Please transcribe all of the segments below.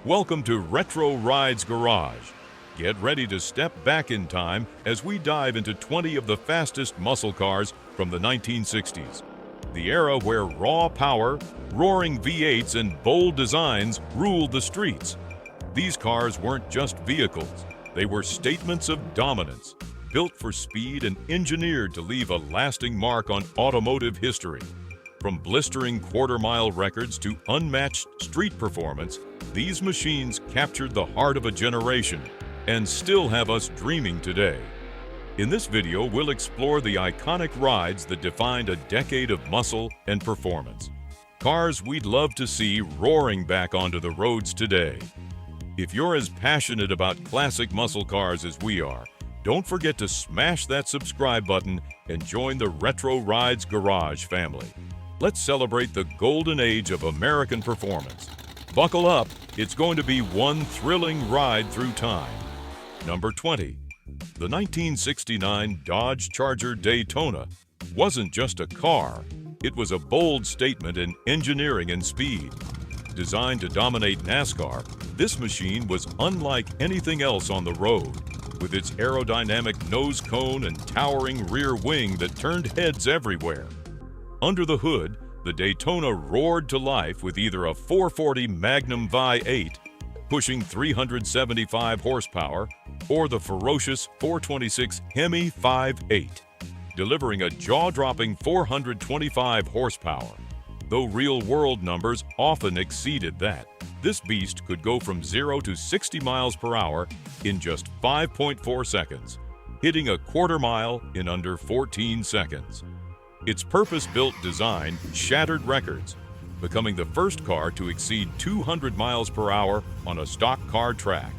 Welcome to Retro Rides Garage. Get ready to step back in time as we dive into 20 of the fastest muscle cars from the 1960s. The era where raw power, roaring V8s, and bold designs ruled the streets. These cars weren't just vehicles, they were statements of dominance, built for speed and engineered to leave a lasting mark on automotive history. From blistering quarter-mile records to unmatched street performance, these machines captured the heart of a generation and still have us dreaming today. In this video, we'll explore the iconic rides that defined a decade of muscle and performance. Cars we'd love to see roaring back onto the roads today. If you're as passionate about classic muscle cars as we are, don't forget to smash that subscribe button and join the Retro Rides Garage family. Let's celebrate the golden age of American performance. Buckle up, it's going to be one thrilling ride through time. Number 20. The 1969 Dodge Charger Daytona wasn't just a car, it was a bold statement in engineering and speed. Designed to dominate NASCAR, this machine was unlike anything else on the road, with its aerodynamic nose cone and towering rear wing that turned heads everywhere. Under the hood, the Daytona roared to life with either a 440 Magnum V8, pushing 375 horsepower, or the ferocious 426 Hemi 5.8, delivering a jaw-dropping 425 horsepower. Though real-world numbers often exceeded that, this beast could go from 0 to 60 miles per hour in just 5.4 seconds, hitting a quarter mile in under 14 seconds. Its purpose-built design shattered records, becoming the first car to exceed 200 miles per hour on a stock car track.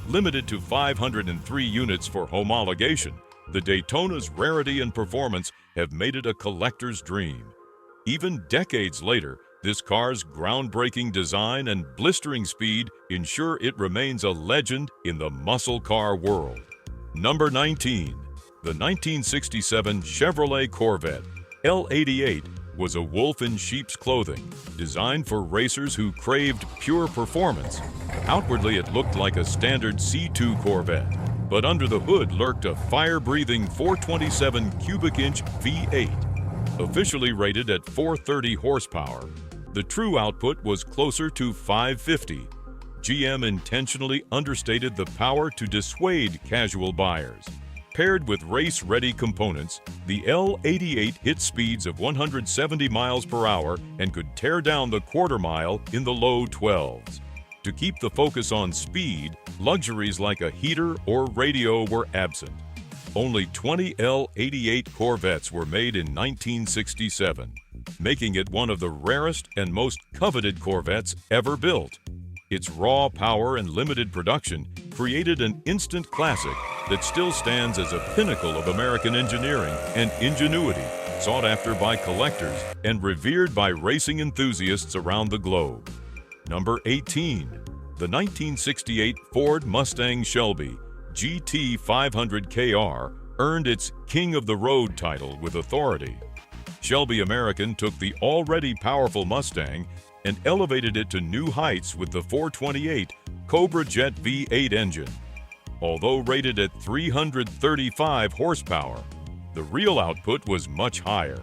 Limited to 503 units for homologation, the Daytona's rarity and performance have made it a collector's dream. Even decades later, this car's groundbreaking design and blistering speed ensure it remains a legend in the muscle car world. Number 19. The 1967 Chevrolet Corvette L88 was a wolf in sheep's clothing, designed for racers who craved pure performance. Outwardly, it looked like a standard C2 Corvette, but under the hood lurked a fire-breathing 427 cubic inch V8. Officially rated at 430 horsepower, the true output was closer to 550. GM intentionally understated the power to dissuade casual buyers. Paired with race-ready components, the L88 hit speeds of 170 miles per hour and could tear down the quarter mile in the low 12s. To keep the focus on speed, luxuries like a heater or radio were absent. Only 20 L88 Corvettes were made in 1967, making it one of the rarest and most coveted Corvettes ever built. Its raw power and limited production created an instant classic that still stands as a pinnacle of American engineering and ingenuity, sought after by collectors and revered by racing enthusiasts around the globe. Number 18. The 1968 Ford Mustang Shelby GT 500 KR earned its King of the Road title with authority. Shelby American took the already powerful Mustang and elevated it to new heights with the 428 Cobra Jet V8 engine. Although rated at 335 horsepower, the real output was much higher,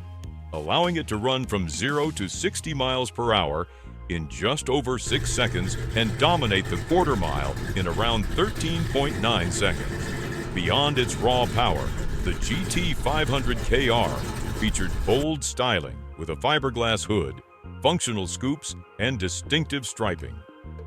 allowing it to run from 0 to 60 miles per hour in just over 6 seconds and dominate the quarter mile in around 13.9 seconds. Beyond its raw power, the GT 500 KR featured bold styling with a fiberglass hood, functional scoops, and distinctive striping.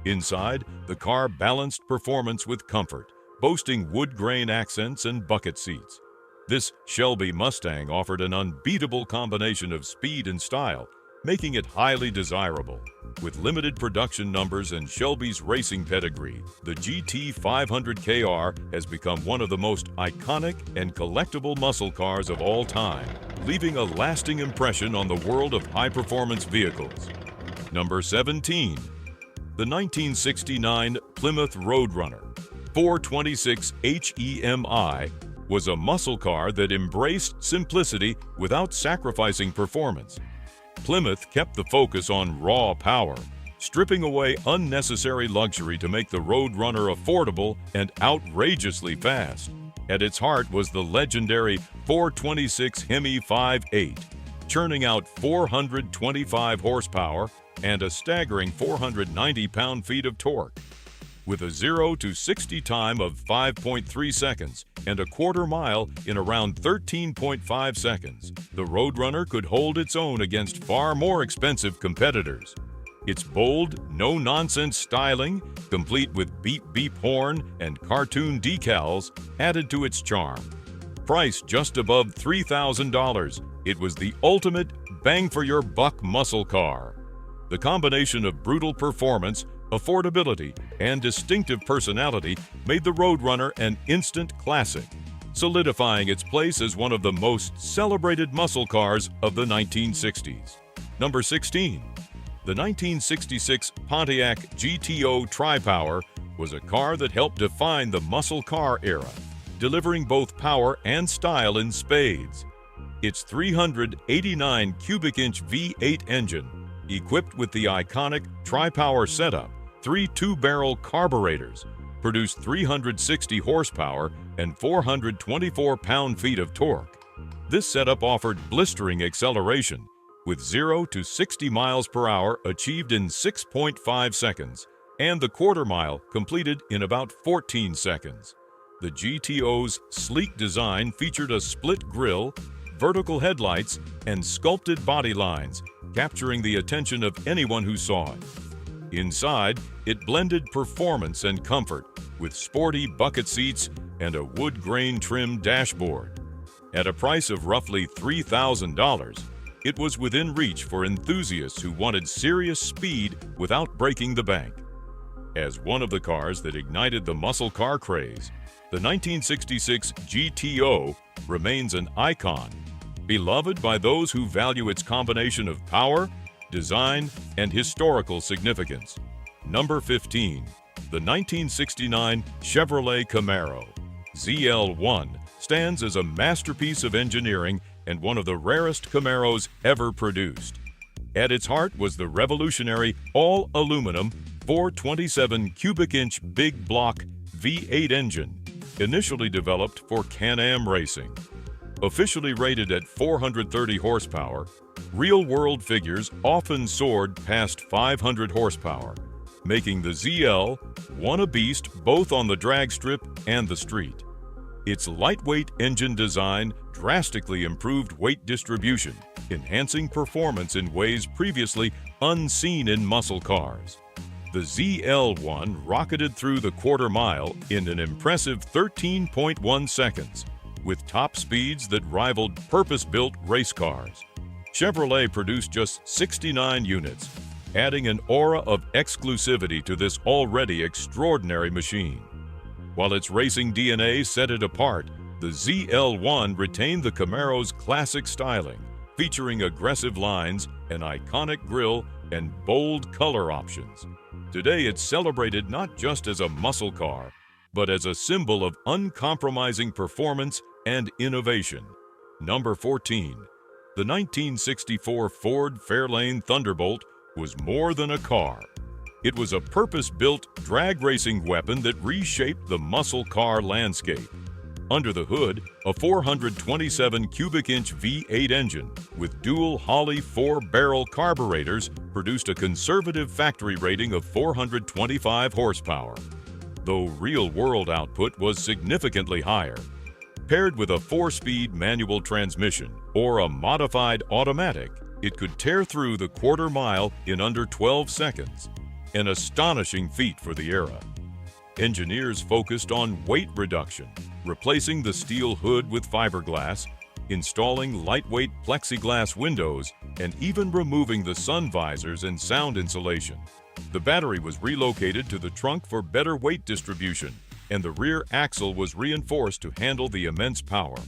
Inside, the car balanced performance with comfort, boasting wood grain accents and bucket seats. This Shelby Mustang offered an unbeatable combination of speed and style, making it highly desirable. With limited production numbers and Shelby's racing pedigree, the GT 500 KR has become one of the most iconic and collectible muscle cars of all time, leaving a lasting impression on the world of high-performance vehicles. Number 17. The 1969 Plymouth Roadrunner 426 HEMI was a muscle car that embraced simplicity without sacrificing performance. Plymouth kept the focus on raw power, stripping away unnecessary luxury to make the Roadrunner affordable and outrageously fast. At its heart was the legendary 426 Hemi 5.8, churning out 425 horsepower and a staggering 490 pound-feet of torque. With a 0 to 60 time of 5.3 seconds and a quarter mile in around 13.5 seconds, the Roadrunner could hold its own against far more expensive competitors. Its bold, no-nonsense styling, complete with beep-beep horn and cartoon decals, added to its charm. Priced just above $3,000, it was the ultimate bang-for-your-buck muscle car. The combination of brutal performance, affordability, and distinctive personality made the Roadrunner an instant classic, solidifying its place as one of the most celebrated muscle cars of the 1960s. Number 16. The 1966 Pontiac GTO Tri-Power was a car that helped define the muscle car era, delivering both power and style in spades. Its 389 cubic inch V8 engine, equipped with the iconic Tri-Power setup, 3 two-barrel carburetors, produced 360 horsepower and 424 pound-feet of torque. This setup offered blistering acceleration, with 0 to 60 miles per hour achieved in 6.5 seconds, and the quarter mile completed in about 14 seconds. The GTO's sleek design featured a split grille, vertical headlights, and sculpted body lines, capturing the attention of anyone who saw it. Inside, it blended performance and comfort with sporty bucket seats and a wood grain trimmed dashboard. At a price of roughly $3,000, it was within reach for enthusiasts who wanted serious speed without breaking the bank. As one of the cars that ignited the muscle car craze, the 1966 GTO remains an icon, beloved by those who value its combination of power, design, and historical significance. Number 15. The 1969 Chevrolet Camaro ZL1 stands as a masterpiece of engineering and one of the rarest Camaros ever produced. At its heart was the revolutionary all-aluminum 427 cubic inch big block V8 engine, initially developed for Can-Am racing. Officially rated at 430 horsepower, real-world figures often soared past 500 horsepower, making the ZL one a beast both on the drag strip and the street. Its lightweight engine design drastically improved weight distribution, enhancing performance in ways previously unseen in muscle cars. The ZL1 rocketed through the quarter mile in an impressive 13.1 seconds, with top speeds that rivaled purpose-built race cars. Chevrolet produced just 69 units, adding an aura of exclusivity to this already extraordinary machine. While its racing DNA set it apart, the ZL1 retained the Camaro's classic styling, featuring aggressive lines, an iconic grille, and bold color options. Today, it's celebrated not just as a muscle car, but as a symbol of uncompromising performance and innovation. Number 14. The 1964 Ford Fairlane Thunderbolt was more than a car. It was a purpose-built drag racing weapon that reshaped the muscle car landscape. Under the hood, a 427 cubic inch V8 engine with dual Holley 4-barrel carburetors produced a conservative factory rating of 425 horsepower, though real-world output was significantly higher. Paired with a 4-speed manual transmission or a modified automatic, it could tear through the quarter mile in under 12 seconds, an astonishing feat for the era. Engineers focused on weight reduction, replacing the steel hood with fiberglass, installing lightweight plexiglass windows, and even removing the sun visors and sound insulation. The battery was relocated to the trunk for better weight distribution, and the rear axle was reinforced to handle the immense power.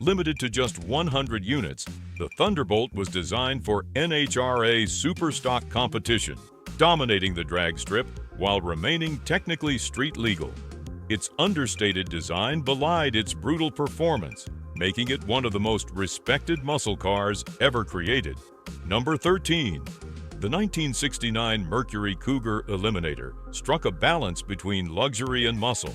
Limited to just 100 units, the Thunderbolt was designed for NHRA Superstock competition, dominating the drag strip while remaining technically street legal. Its understated design belied its brutal performance, making it one of the most respected muscle cars ever created. Number 13. The 1969 Mercury Cougar Eliminator struck a balance between luxury and muscle,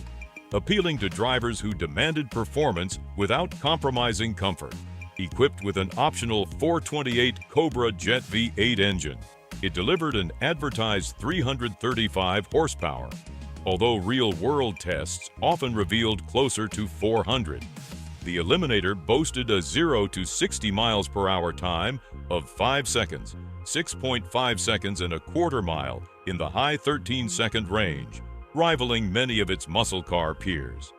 appealing to drivers who demanded performance without compromising comfort. Equipped with an optional 428 Cobra Jet V8 engine, it delivered an advertised 335 horsepower, although real-world tests often revealed closer to 400. The Eliminator boasted a 0 to 60 miles per hour time of 5 seconds, 6.5 seconds and a quarter mile in the high 13-second range, rivaling many of its muscle car peers.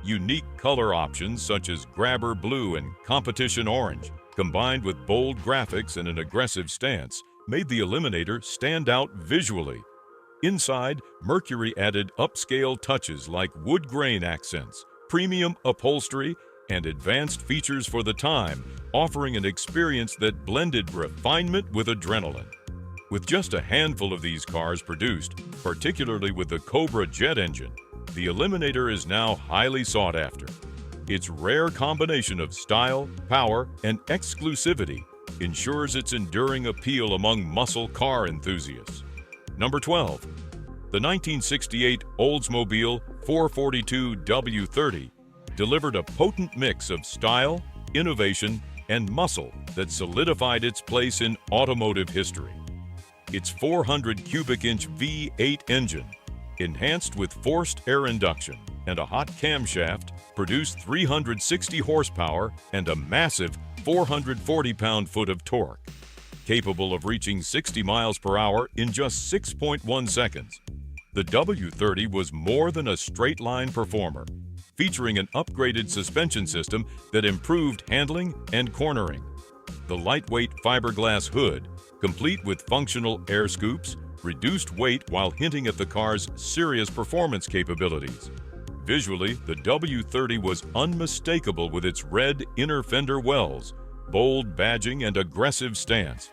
Unique color options such as grabber blue and competition orange, combined with bold graphics and an aggressive stance, made the Eliminator stand out visually. Inside, Mercury added upscale touches like wood grain accents, premium upholstery, and advanced features for the time, offering an experience that blended refinement with adrenaline. With just a handful of these cars produced, particularly with the Cobra Jet engine, the Eliminator is now highly sought after. Its rare combination of style, power, and exclusivity ensures its enduring appeal among muscle car enthusiasts. Number 12. The 1968 Oldsmobile 442 W30 delivered a potent mix of style, innovation, and muscle that solidified its place in automotive history. Its 400 cubic inch V8 engine, enhanced with forced air induction and a hot camshaft, produced 360 horsepower and a massive 440 pound-foot of torque, capable of reaching 60 miles per hour in just 6.1 seconds. The W30 was more than a straight-line performer, featuring an upgraded suspension system that improved handling and cornering. The lightweight fiberglass hood, complete with functional air scoops, reduced weight while hinting at the car's serious performance capabilities. Visually, the W30 was unmistakable with its red inner fender wells, bold badging, and aggressive stance.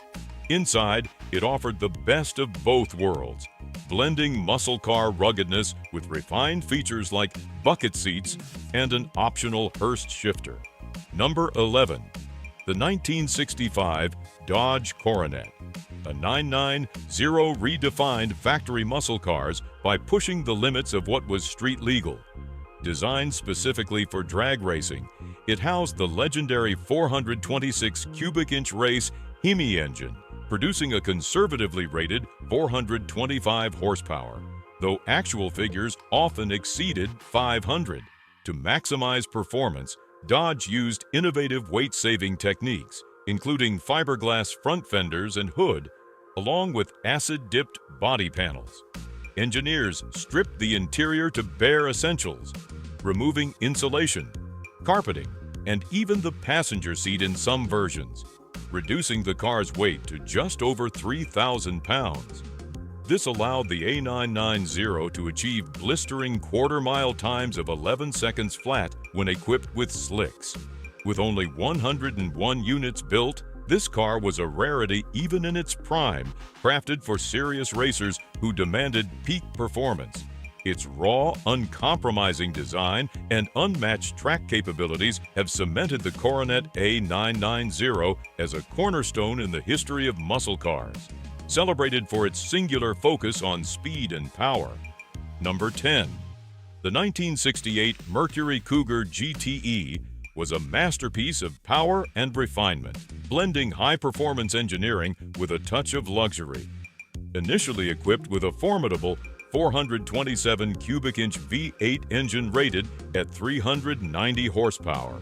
Inside, it offered the best of both worlds, blending muscle car ruggedness with refined features like bucket seats and an optional Hurst shifter. Number 11. The 1965 Dodge Coronet, a 990 redefined factory muscle cars by pushing the limits of what was street legal. Designed specifically for drag racing, it housed the legendary 426 cubic inch race Hemi engine, producing a conservatively rated 425 horsepower, though actual figures often exceeded 500. To maximize performance, Dodge used innovative weight-saving techniques, including fiberglass front fenders and hood, along with acid-dipped body panels. Engineers stripped the interior to bare essentials, removing insulation, carpeting, and even the passenger seat in some versions, reducing the car's weight to just over 3,000 pounds. This allowed the A990 to achieve blistering quarter-mile times of 11 seconds flat when equipped with slicks. With only 101 units built, this car was a rarity even in its prime, crafted for serious racers who demanded peak performance. Its raw, uncompromising design and unmatched track capabilities have cemented the Coronet A990 as a cornerstone in the history of muscle cars, celebrated for its singular focus on speed and power. Number 10. The 1968 Mercury Cougar GTE was a masterpiece of power and refinement, blending high-performance engineering with a touch of luxury. Initially equipped with a formidable 427 cubic inch V8 engine rated at 390 horsepower,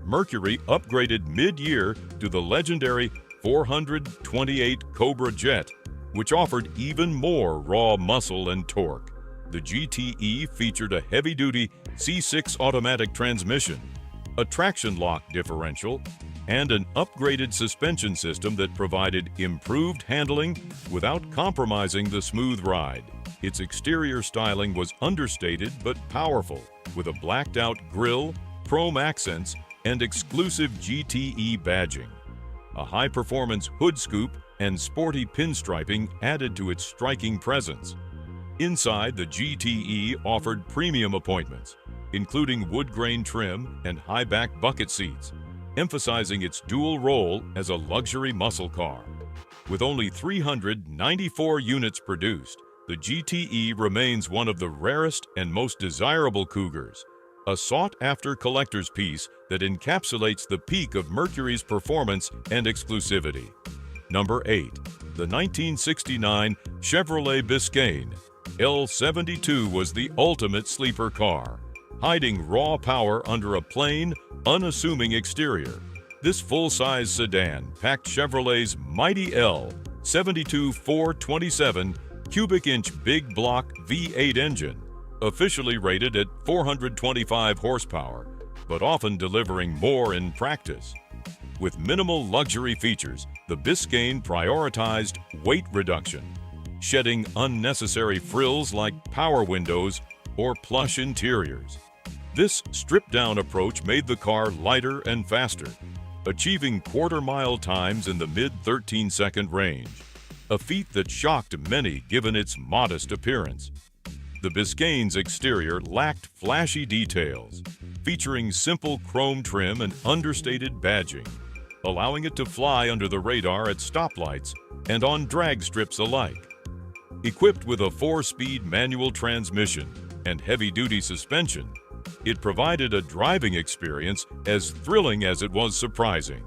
Mercury upgraded mid-year to the legendary 428 Cobra Jet, which offered even more raw muscle and torque. The GTE featured a heavy-duty C6 automatic transmission, a traction lock differential, and an upgraded suspension system that provided improved handling without compromising the smooth ride. Its exterior styling was understated but powerful, with a blacked-out grille, chrome accents, and exclusive GTE badging. A high-performance hood scoop and sporty pinstriping added to its striking presence. Inside, the GTE offered premium appointments, including wood grain trim and high-back bucket seats, emphasizing its dual role as a luxury muscle car. With only 394 units produced, the GTE remains one of the rarest and most desirable Cougars, a sought-after collector's piece that encapsulates the peak of Mercury's performance and exclusivity. Number 8. The 1969 Chevrolet Biscayne L72 was the ultimate sleeper car, hiding raw power under a plain, unassuming exterior. This full-size sedan packed Chevrolet's mighty L72 427 cubic-inch big block V8 engine, officially rated at 425 horsepower, but often delivering more in practice. With minimal luxury features, the Biscayne prioritized weight reduction, shedding unnecessary frills like power windows or plush interiors. This stripped-down approach made the car lighter and faster, achieving quarter-mile times in the mid-13-second range, a feat that shocked many given its modest appearance. The Biscayne's exterior lacked flashy details, featuring simple chrome trim and understated badging, allowing it to fly under the radar at stoplights and on drag strips alike. Equipped with a 4-speed manual transmission and heavy-duty suspension, it provided a driving experience as thrilling as it was surprising.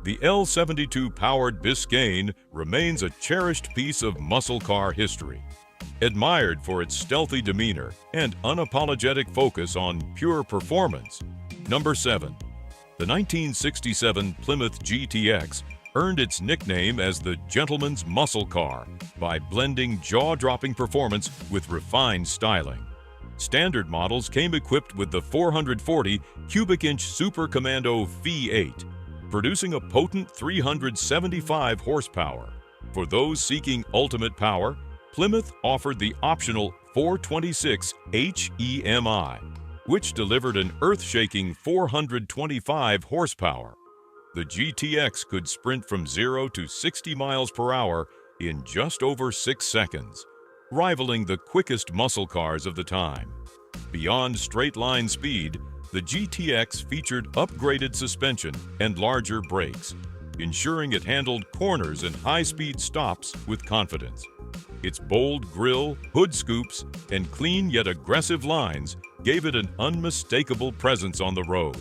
The L72-powered Biscayne remains a cherished piece of muscle car history, admired for its stealthy demeanor and unapologetic focus on pure performance. Number 7. The 1967 Plymouth GTX earned its nickname as the gentleman's muscle car by blending jaw-dropping performance with refined styling. Standard models came equipped with the 440 cubic-inch Super Commando V8, producing a potent 375 horsepower. For those seeking ultimate power, Plymouth offered the optional 426 HEMI, which delivered an earth-shaking 425 horsepower. The GTX could sprint from 0 to 60 miles per hour in just over 6 seconds, rivaling the quickest muscle cars of the time. Beyond straight-line speed, the GTX featured upgraded suspension and larger brakes, ensuring it handled corners and high-speed stops with confidence. Its bold grille, hood scoops, and clean yet aggressive lines gave it an unmistakable presence on the road.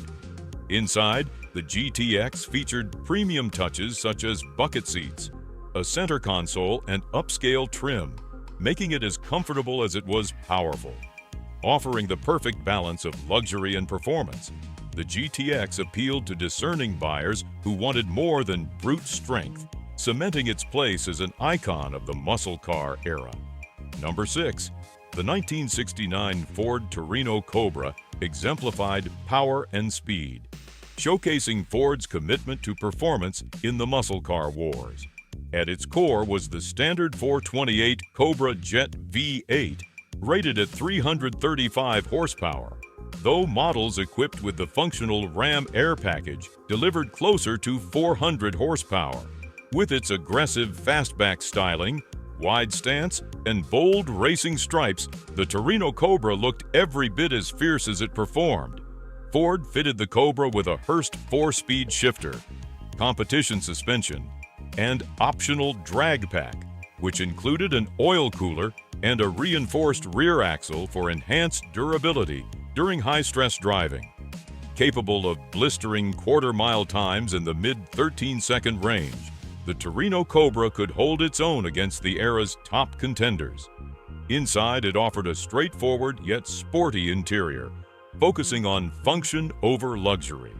Inside, the GTX featured premium touches such as bucket seats, a center console, and upscale trim, making it as comfortable as it was powerful. Offering the perfect balance of luxury and performance, the GTX appealed to discerning buyers who wanted more than brute strength, cementing its place as an icon of the muscle car era. Number 6. The 1969 Ford Torino Cobra exemplified power and speed, showcasing Ford's commitment to performance in the muscle car wars. At its core was the standard 428 Cobra Jet V8, rated at 335 horsepower, though models equipped with the functional Ram Air package delivered closer to 400 horsepower. With its aggressive fastback styling, wide stance, and bold racing stripes, the Torino Cobra looked every bit as fierce as it performed. Ford fitted the Cobra with a Hurst 4-speed shifter, competition suspension, and optional drag pack, which included an oil cooler and a reinforced rear axle for enhanced durability during high-stress driving. Capable of blistering quarter-mile times in the mid-13-second range, the Torino Cobra could hold its own against the era's top contenders. Inside, it offered a straightforward yet sporty interior, focusing on function over luxury.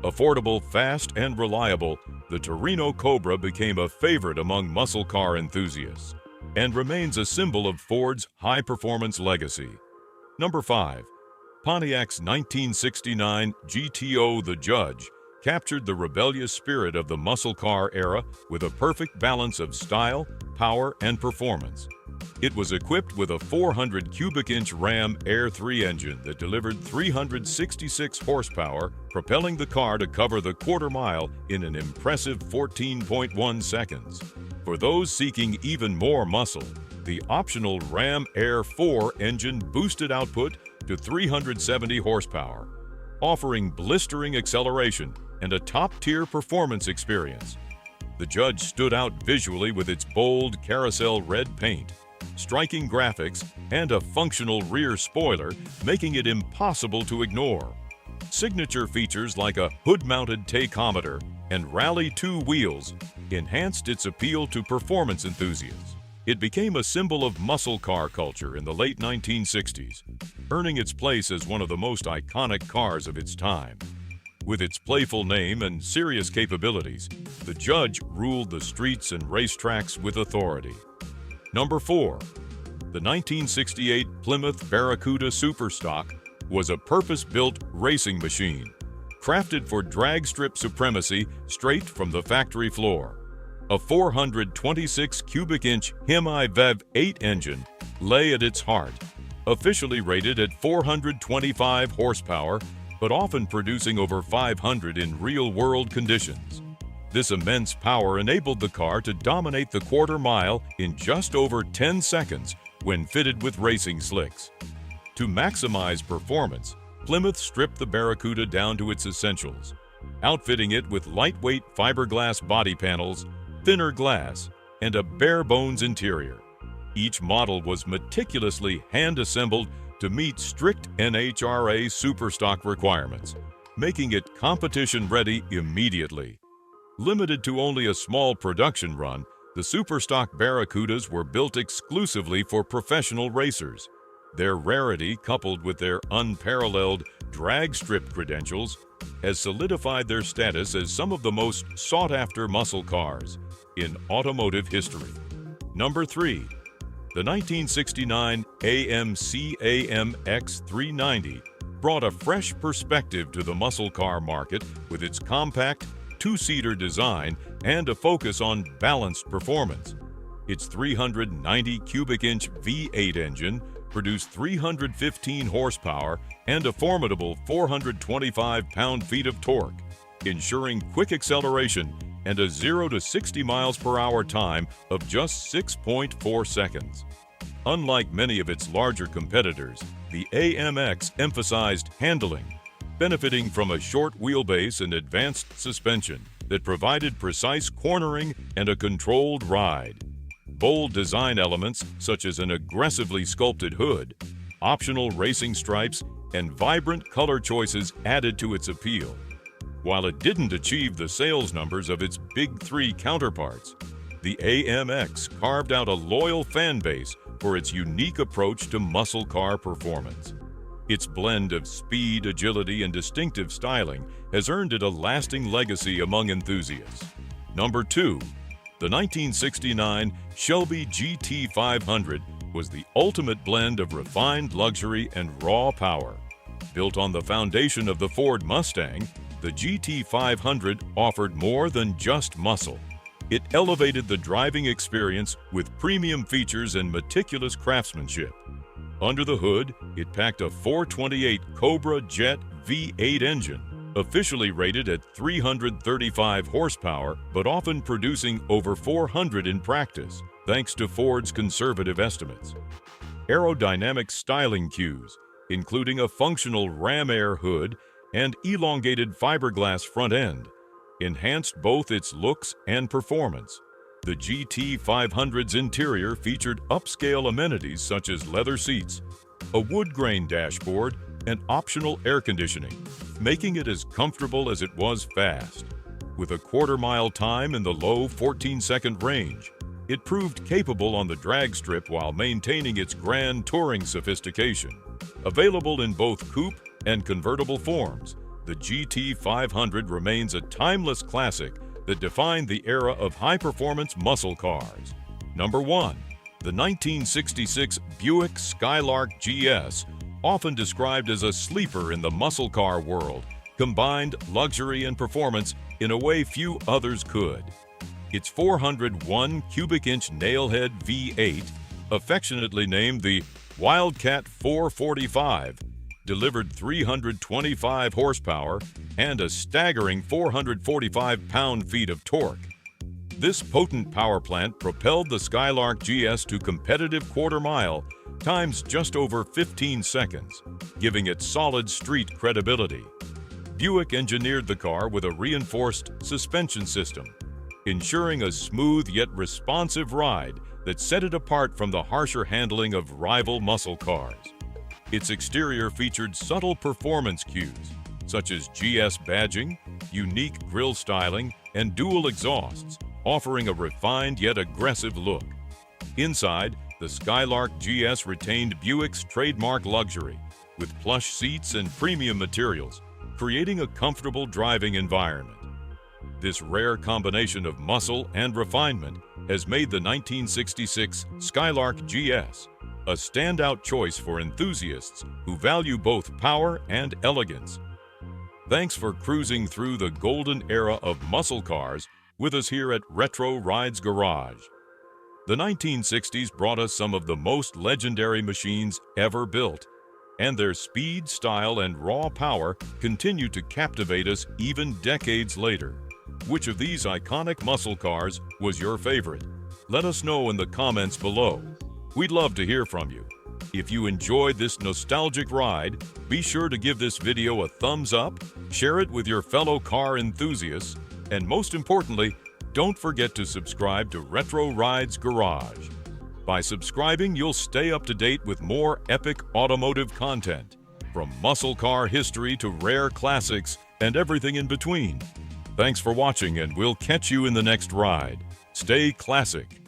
Affordable, fast, and reliable, the Torino Cobra became a favorite among muscle car enthusiasts and remains a symbol of Ford's high-performance legacy. Number 5. Pontiac's 1969 GTO The Judge captured the rebellious spirit of the muscle car era with a perfect balance of style, power, and performance. It was equipped with a 400 cubic-inch Ram Air 3 engine that delivered 366 horsepower, propelling the car to cover the quarter mile in an impressive 14.1 seconds. For those seeking even more muscle, the optional Ram Air 4 engine boosted output to 370 horsepower, offering blistering acceleration and a top-tier performance experience. The Judge stood out visually with its bold carousel red paint, striking graphics, and a functional rear spoiler, making it impossible to ignore. Signature features like a hood-mounted tachometer and Rally 2 wheels enhanced its appeal to performance enthusiasts. It became a symbol of muscle car culture in the late 1960s, earning its place as one of the most iconic cars of its time. With its playful name and serious capabilities, the Judge ruled the streets and racetracks with authority. Number 4. The 1968 Plymouth Barracuda Superstock was a purpose-built racing machine, crafted for drag strip supremacy straight from the factory floor. A 426 cubic inch Hemi-Vev 8 engine lay at its heart, officially rated at 425 horsepower, but often producing over 500 in real-world conditions. This immense power enabled the car to dominate the quarter mile in just over 10 seconds when fitted with racing slicks. To maximize performance, Plymouth stripped the Barracuda down to its essentials, outfitting it with lightweight fiberglass body panels, thinner glass, and a bare-bones interior. Each model was meticulously hand-assembled to meet strict NHRA Superstock requirements, making it competition-ready immediately. Limited to only a small production run, the Superstock Barracudas were built exclusively for professional racers. Their rarity, coupled with their unparalleled drag strip credentials, has solidified their status as some of the most sought-after muscle cars in automotive history. Number 3. The 1969 AMC AMX 390 brought a fresh perspective to the muscle car market with its compact, two-seater design and a focus on balanced performance. Its 390 cubic inch V8 engine produced 315 horsepower and a formidable 425 pound-feet of torque, ensuring quick acceleration and a 0 to 60 miles per hour time of just 6.4 seconds. Unlike many of its larger competitors, the AMX emphasized handling, benefiting from a short wheelbase and advanced suspension that provided precise cornering and a controlled ride. Bold design elements such as an aggressively sculpted hood, optional racing stripes, and vibrant color choices added to its appeal. While it didn't achieve the sales numbers of its Big Three counterparts, the AMX carved out a loyal fan base for its unique approach to muscle car performance. Its blend of speed, agility, and distinctive styling has earned it a lasting legacy among enthusiasts. Number 2. The 1969 Shelby GT500 was the ultimate blend of refined luxury and raw power. Built on the foundation of the Ford Mustang, the GT500 offered more than just muscle. It elevated the driving experience with premium features and meticulous craftsmanship. Under the hood, it packed a 428 Cobra Jet V8 engine, officially rated at 335 horsepower, but often producing over 400 in practice, thanks to Ford's conservative estimates. Aerodynamic styling cues, including a functional ram air hood and elongated fiberglass front end, enhanced both its looks and performance. The GT500's interior featured upscale amenities such as leather seats, a wood grain dashboard, and optional air conditioning, making it as comfortable as it was fast. With a quarter-mile time in the low 14-second range, it proved capable on the drag strip while maintaining its grand touring sophistication. Available in both coupe and convertible forms, the GT500 remains a timeless classic that defined the era of high-performance muscle cars. Number 1. The 1966 Buick Skylark GS, often described as a sleeper in the muscle car world, combined luxury and performance in a way few others could. Its 401 cubic inch nailhead V8, affectionately named the Wildcat 445, delivered 325 horsepower and a staggering 445 pound-feet of torque. This potent power plant propelled the Skylark GS to competitive quarter-mile times just over 15 seconds, giving it solid street credibility. Buick engineered the car with a reinforced suspension system, ensuring a smooth yet responsive ride that set it apart from the harsher handling of rival muscle cars. Its exterior featured subtle performance cues, such as GS badging, unique grille styling, and dual exhausts, offering a refined yet aggressive look. Inside, the Skylark GS retained Buick's trademark luxury, with plush seats and premium materials, creating a comfortable driving environment. This rare combination of muscle and refinement has made the 1966 Skylark GS a standout choice for enthusiasts who value both power and elegance. Thanks for cruising through the golden era of muscle cars with us here at Retro Rides Garage. The 1960s brought us some of the most legendary machines ever built, and their speed, style, and raw power continue to captivate us even decades later. Which of these iconic muscle cars was your favorite? Let us know in the comments below. We'd love to hear from you. If you enjoyed this nostalgic ride, be sure to give this video a thumbs up, share it with your fellow car enthusiasts, and most importantly, don't forget to subscribe to Retro Rides Garage. By subscribing, you'll stay up to date with more epic automotive content, from muscle car history to rare classics and everything in between. Thanks for watching, and we'll catch you in the next ride. Stay classic.